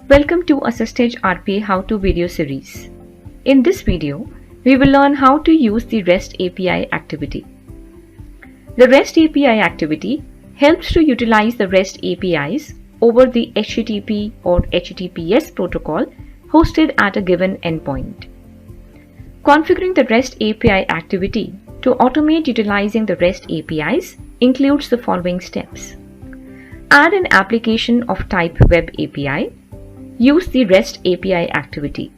Welcome to AssistEdge RPA how-to video series. In this video, we will learn how to use the REST API activity. The REST API activity helps to utilize the REST APIs over the HTTP or HTTPS protocol hosted at a given endpoint. Configuring the REST API activity to automate utilizing the REST APIs includes the following steps. Add an application of type Web API. Use the REST API activity.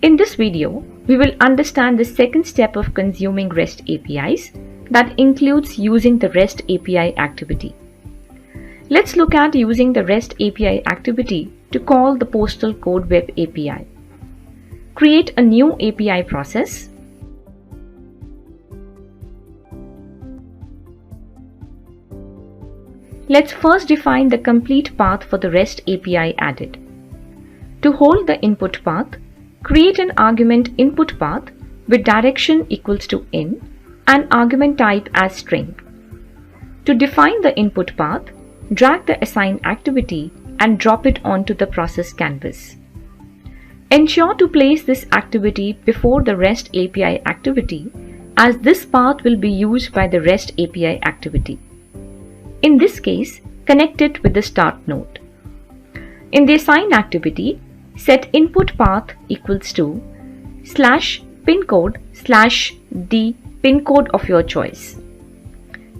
In this video, we will understand the second step of consuming REST APIs that includes using the REST API activity. Let's look at using the REST API activity to call the postal code Web API. Create a new API process. Let's first define the complete path for the REST API added. To hold the input path, create an argument input path with direction equals to in and argument type as string. To define the input path, drag the assign activity and drop it onto the process canvas. Ensure to place this activity before the REST API activity, as this path will be used by the REST API activity. In this case, connect it with the start node. In the assign activity, set input path equals to /pincode /the pin code of your choice.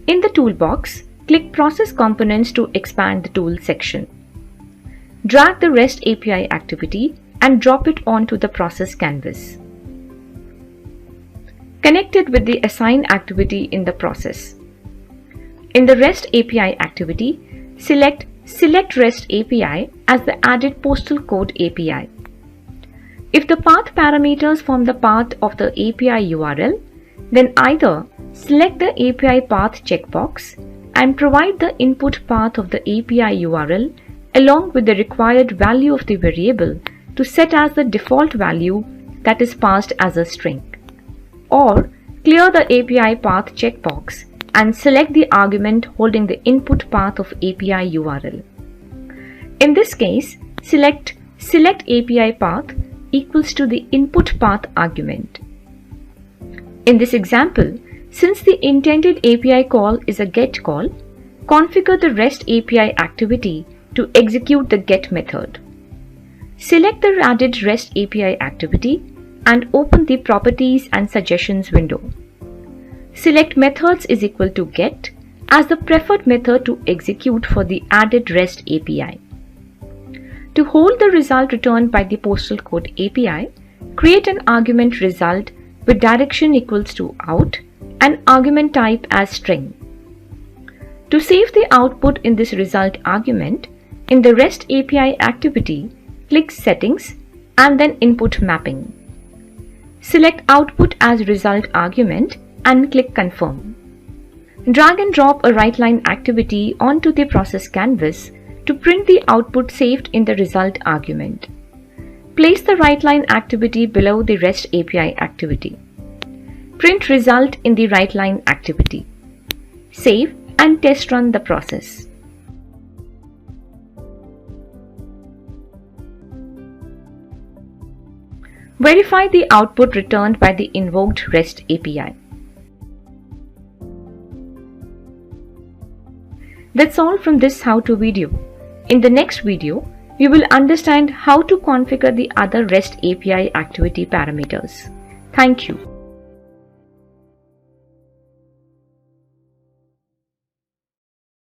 In the toolbox, click Process Components to expand the Tools section. Drag the REST API activity and drop it onto the process canvas. Connect it with the assign activity in the process. In the REST API activity, select REST API as the added postal code API. If the path parameters form the path of the API URL, then either select the API path checkbox and provide the input path of the API URL along with the required value of the variable to set as the default value that is passed as a string, or clear the API path checkbox and select the argument holding the input path of API URL. In this case, select API path equals to the input path argument. In this example, since the intended API call is a GET call, configure the REST API activity to execute the GET method. Select the added REST API activity and open the Properties and Suggestions window. Select methods is equal to GET as the preferred method to execute for the added REST API. To hold the result returned by the postal code API, create an argument result with direction equals to out and argument type as string. To save the output in this result argument, in the REST API activity, click Settings and then Input Mapping. Select Output as result argument and click Confirm. Drag and drop a write line activity onto the process canvas to print the output saved in the result argument. Place the write line activity below the REST API activity. Print result in the write line activity. Save and test run the process. Verify the output returned by the invoked REST API. That's all from this how-to video. In the next video, we will understand how to configure the other REST API activity parameters. Thank you.